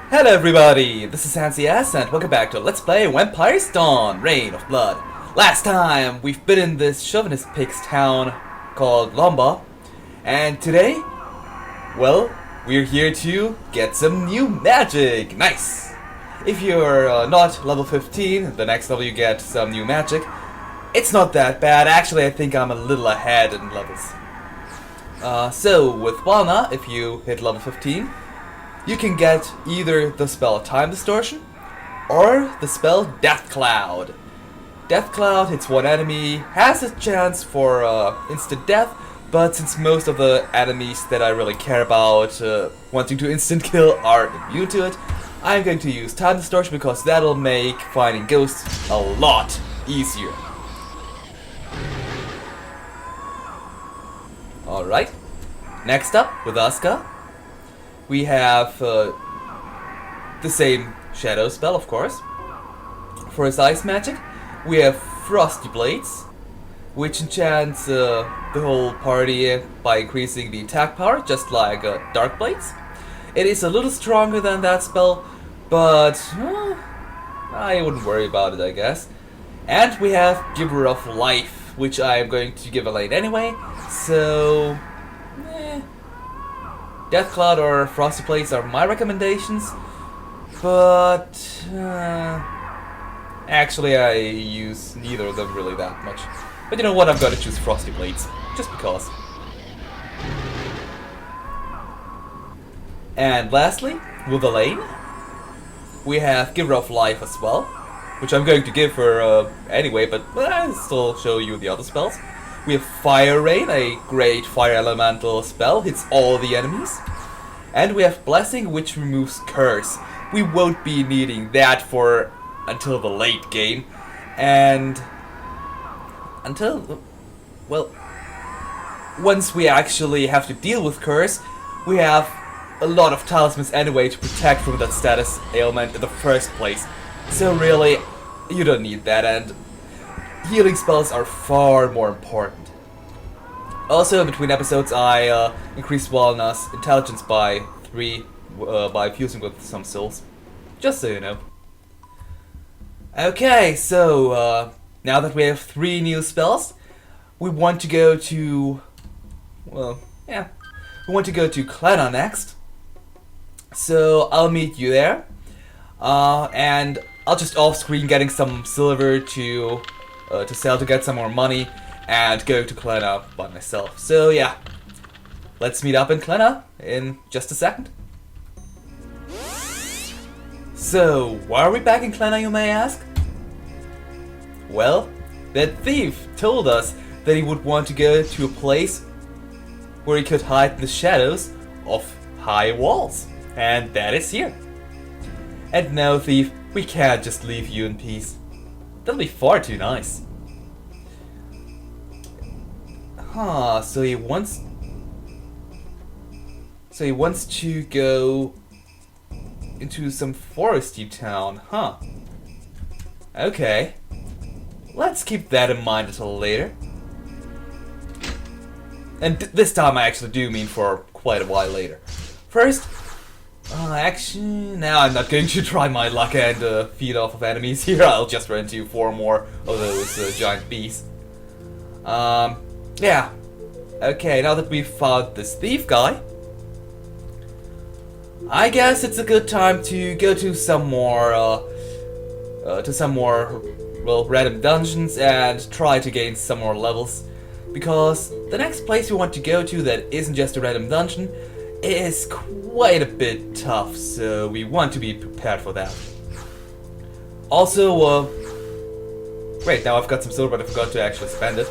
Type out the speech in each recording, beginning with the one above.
Hello everybody, this is NCS and welcome back to Let's Play Vampire's Dawn, Reign of Blood. Last time we've been in this chauvinist pig's town called Lomba, and today, well, we're here to get some new magic. Nice! If you're not level 15, the next level you get some new magic. It's not that bad, actually I think I'm a little ahead in levels. So with Walna, if you hit level 15, you can get either the spell Time Distortion or the spell Death Cloud. Death Cloud hits one enemy, has a chance for instant death, but since most of the enemies that I really care about wanting to instant kill are immune to it, I'm going to use Time Distortion because that'll make finding ghosts a lot easier. Alright, next up with Asuka. We have the same shadow spell, of course. For his ice magic, we have Frosty Blades, which enchants the whole party by increasing the attack power, just like Dark Blades. It is a little stronger than that spell, but I wouldn't worry about it, I guess. And we have Giver of Life, which I am going to give a late anyway, so Death Cloud or Frosty Blades are my recommendations, but actually I use neither of them really that much. But you know what, I'm gonna choose Frosty Blades, just because. And lastly, with Elaine, we have Giver of Life as well, which I'm going to give her anyway, but I'll still show you the other spells. We have Fire Rain, a great fire elemental spell, hits all the enemies. And we have Blessing, which removes Curse. We won't be needing that for until the late game. And until, well, once we actually have to deal with Curse, we have a lot of talismans anyway to protect from that status ailment in the first place. So really, you don't need that, and healing spells are far more important. Also, in between episodes, I increased Walna's intelligence by 3 by fusing with some souls. Just so you know. Okay, so now that we have 3 new spells, we want to go to, well, yeah, we want to go to Klena next. So I'll meet you there, and I'll just off-screen getting some silver to sell to get some more money, and go to Klena by myself. So yeah, let's meet up in Klena in just a second. So, why are we back in Klena, you may ask? Well, that thief told us that he would want to go to a place where he could hide in the shadows of high walls, and that is here. And no, thief, we can't just leave you in peace. That'll be far too nice. Huh, so he wants to go into some foresty town, huh? Okay. Let's keep that in mind until later. And this time I actually do mean for quite a while later. First, actually, now I'm not going to try my luck and feed off of enemies here. I'll just run into 4 more of those giant beasts. Yeah. Okay, now that we've found this thief guy, I guess it's a good time to go to some more, well, random dungeons and try to gain some more levels. Because the next place we want to go to that isn't just a random dungeon is quite a bit tough, so we want to be prepared for that. Also, great, now I've got some silver, but I forgot to actually spend it.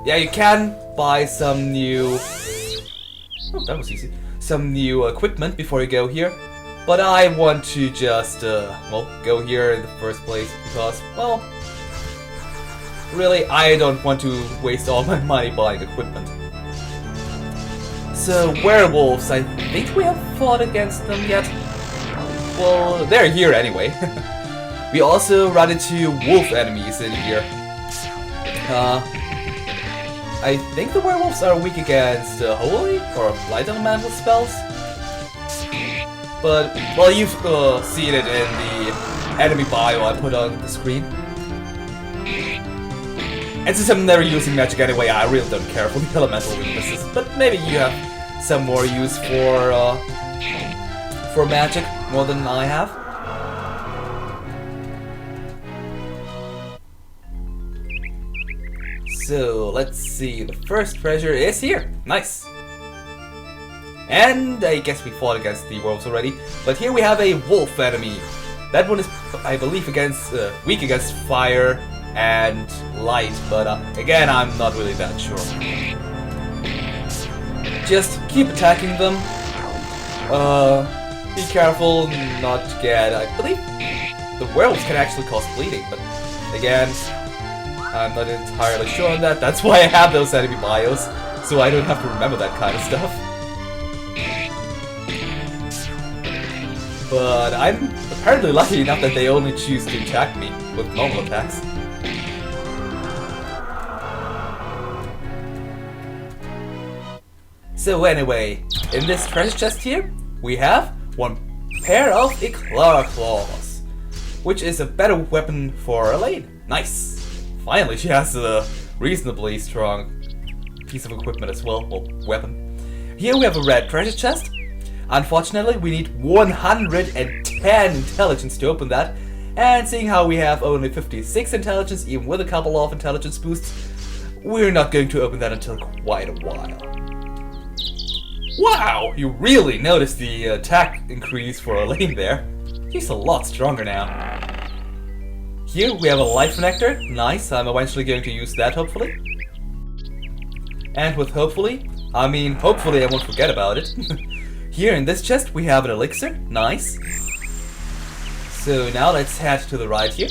Yeah, you can buy some new... Oh, that was easy. Some new equipment before you go here. But I want to just, well, go here in the first place because, well, really, I don't want to waste all my money buying equipment. So, werewolves, I think we have fought against them yet. Well, they're here anyway. We also run into wolf enemies in here. I think the werewolves are weak against holy or light elemental spells. But, well, you've seen it in the enemy bio I put on the screen. And since I'm never using magic anyway, I really don't care for the elemental weaknesses. But maybe you have some more use for magic, more than I have. So, let's see, the first treasure is here. Nice. And I guess we fought against the wolves already. But here we have a wolf enemy. That one is, I believe, weak against fire and light. But again, I'm not really that sure. Just keep attacking them. Be careful not to get... I believe the werewolves can actually cause bleeding. But again, I'm not entirely sure on that. That's why I have those enemy bios. So I don't have to remember that kind of stuff. But I'm apparently lucky enough that they only choose to attack me with normal attacks. So anyway, in this treasure chest here, we have one pair of Eclair Claws, which is a better weapon for Elaine. Nice! Finally, she has a reasonably strong piece of equipment as well, or weapon. Here we have a red treasure chest. Unfortunately, we need 110 intelligence to open that, and seeing how we have only 56 intelligence, even with a couple of intelligence boosts, we're not going to open that until quite a while. Wow! You really noticed the attack increase for Elaine there. She's a lot stronger now. Here we have a life connector. Nice, I'm eventually going to use that, hopefully. And with hopefully, I mean hopefully I won't forget about it. Here in this chest we have an elixir. Nice. So now let's head to the right here.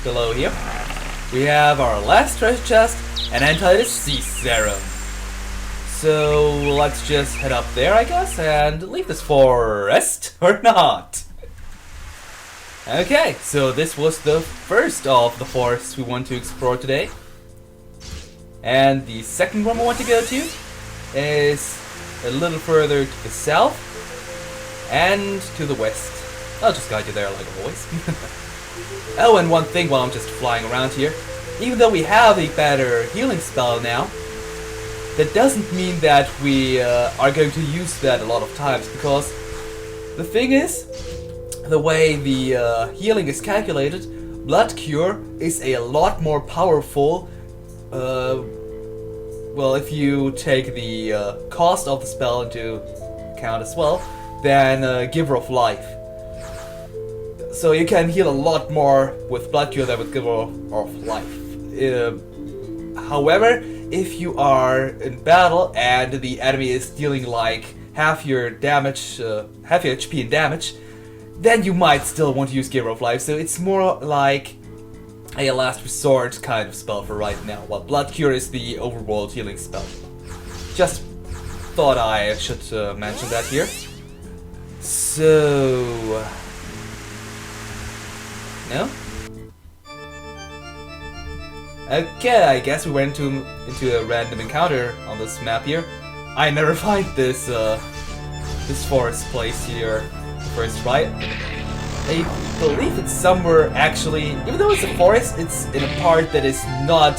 Below here we have our last treasure chest, an anti-disease serum. So let's just head up there, I guess, and leave this forest or not. Okay, so this was the first of the forests we want to explore today. And the second one we want to go to is a little further to the south and to the west. I'll just guide you there like always. Oh, and one thing while I'm just flying around here. Even though we have a better healing spell now, that doesn't mean that we are going to use that a lot of times, because the thing is, the way the healing is calculated, Blood Cure is a lot more powerful, well, if you take the cost of the spell into account as well, than Giver of Life. So you can heal a lot more with Blood Cure than with Giver of Life. However, if you are in battle and the enemy is dealing like half your damage, half your HP and damage, then you might still want to use Giver of Life. So it's more like a last resort kind of spell for right now, while Blood Cure is the overworld healing spell. Just thought I should mention that here. So... no? Okay, I guess we went into a random encounter on this map here. I never find this this forest place here first try. I believe it's somewhere actually, even though it's a forest, it's in a part that is not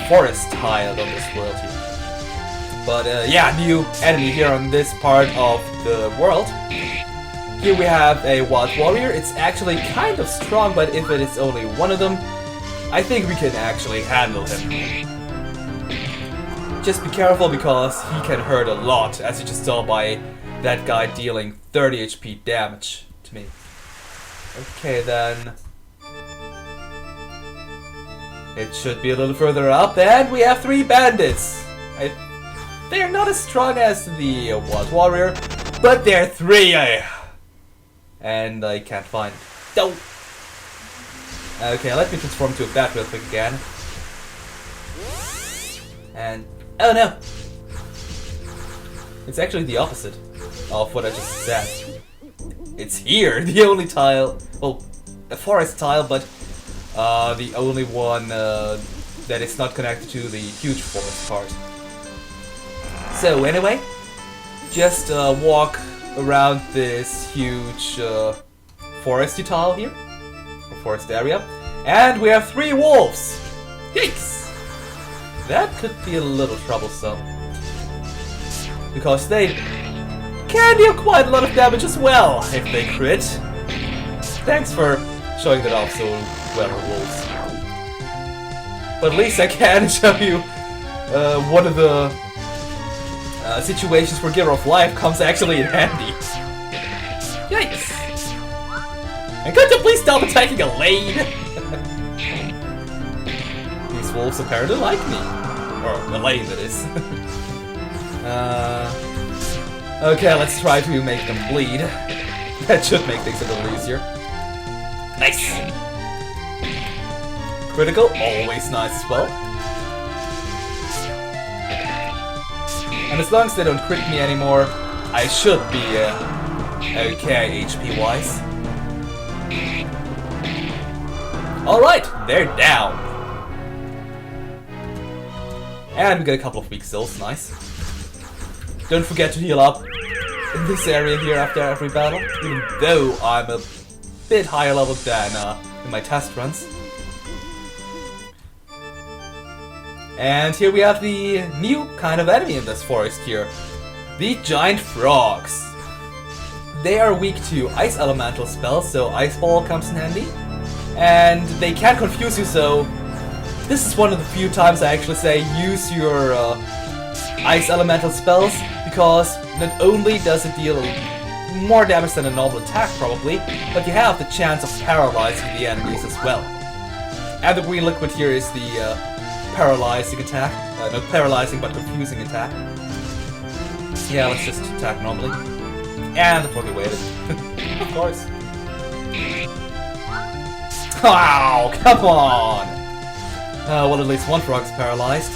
forest tiled on this world here. But yeah, new enemy here on this part of the world. Here we have a wild warrior. It's actually kind of strong, but if it is only one of them, I think we can actually handle him. Just be careful because he can hurt a lot, as you just saw by that guy dealing 30 HP damage to me. Okay then. It should be a little further up, and we have 3 bandits. They're not as strong as the wild warrior, but they're 3. And I can't find. Don't. Okay, let me transform to a bat real quick again. And oh no! It's actually the opposite of what I just said. It's here, the only tile, well, a forest tile, but the only one that is not connected to the huge forest part. So anyway, just walk around this huge foresty tile here, or forest area, and we have 3 wolves. Yikes! That could be a little troublesome, because they can deal quite a lot of damage as well if they crit. Thanks for showing that off so well, wolves. But at least I can show you one of the situations where Giver of Life comes actually in handy. Yikes! And could you please stop attacking a lane? These wolves apparently like me. Or the lane, that is. Okay, let's try to make them bleed. That should make things a little easier. Nice! Critical, always nice as well. And as long as they don't crit me anymore, I should be okay HP-wise. Alright, they're down. And we got a couple of weak souls, nice. Don't forget to heal up in this area here after every battle, even though I'm a bit higher level than in my test runs. And here we have the new kind of enemy in this forest here. The giant frogs. They are weak to ice elemental spells, so Ice Ball comes in handy. And they can confuse you, so this is one of the few times I actually say use your ice elemental spells, because not only does it deal more damage than a normal attack probably, but you have the chance of paralyzing the enemies as well. And the green liquid here is the paralyzing attack. Not paralyzing, but confusing attack. Yeah, let's just attack normally. And the frog waited. Of course. Wow, come on! Well, at least one frog is paralyzed.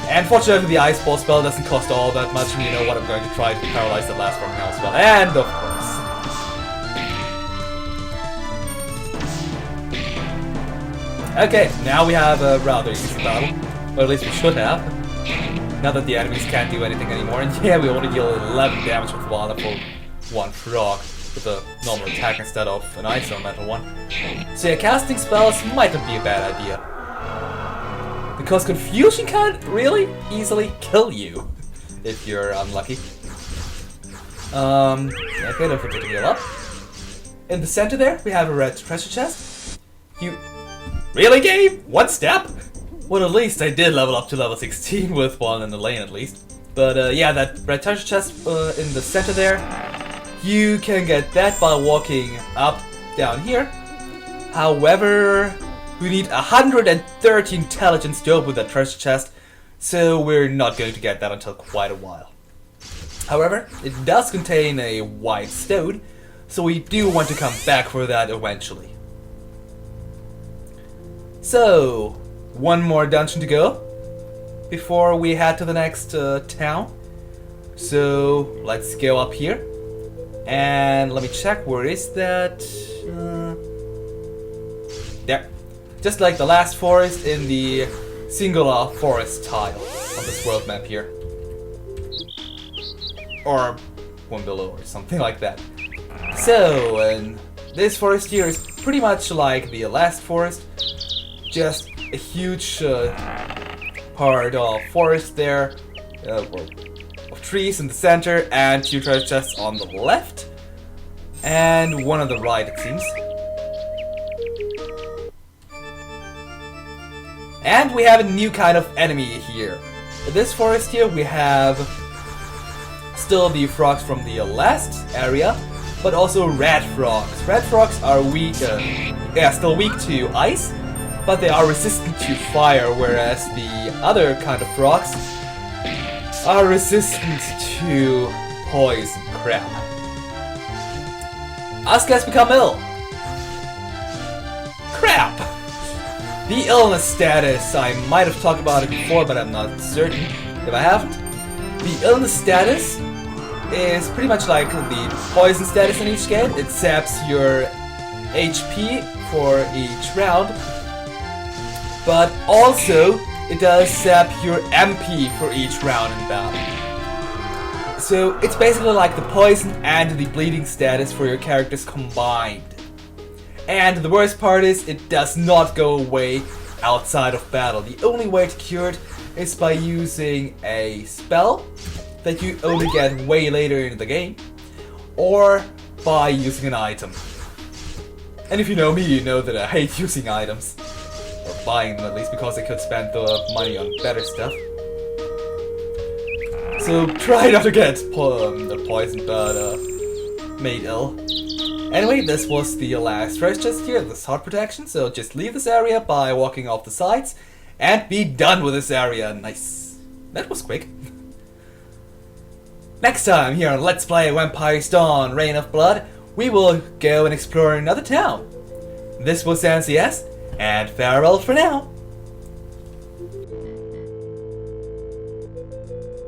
And fortunately, the Ice Ball spell doesn't cost all that much, and you know what, I'm going to try to paralyze the last frog now as well. And of course. Okay, now we have a rather easy battle. Or at least we should have. Now that the enemies can't do anything anymore. And yeah, we only deal 11 damage with wonderful one frog with a normal attack instead of an ice elemental one. So yeah, casting spells might not be a bad idea. Because confusion can really easily kill you if you're unlucky. Okay, don't forget to heal up. In the center there, we have a red treasure chest. You... Really, game? One step? Well, at least I did level up to level 16 with one in the lane at least. But yeah, that red treasure chest in the center there, you can get that by walking up down here. However, we need 130 intelligence to open that treasure chest, so we're not going to get that until quite a while. However, it does contain a white stone, so we do want to come back for that eventually. So, one more dungeon to go before we head to the next town. So, let's go up here. And let me check, where is that? There. Just like the last forest in the singular forest tile on this world map here. Or one below or something like that. So, and this forest here is pretty much like the last forest. Just a huge part of forest there, of trees in the center, and 2 treasure chests on the left, and one on the right, it seems. And we have a new kind of enemy here. In this forest here, we have still the frogs from the last area, but also red frogs. Red frogs are weak, still weak to ice, but they are resistant to fire, whereas the other kind of frogs are resistant to poison crap. Asuka has become ill. Crap! The illness status, I might have talked about it before, but I'm not certain if I haven't. The illness status is pretty much like the poison status in each game. It saps your HP for each round, but also it does sap your MP for each round in battle. So it's basically like the poison and the bleeding status for your characters combined. And the worst part is, it does not go away outside of battle. The only way to cure it is by using a spell that you only get way later in the game, or by using an item. And if you know me, you know that I hate using items. Or buying them at least, because I could spend the money on better stuff. So try not to get poisoned, but made ill. Anyway, this was the last treasure chest here, this heart protection, so just leave this area by walking off the sides, and be done with this area. Nice. That was quick. Next time here on Let's Play Vampire's Dawn Reign of Blood, we will go and explore another town. This was NCS, and farewell for now.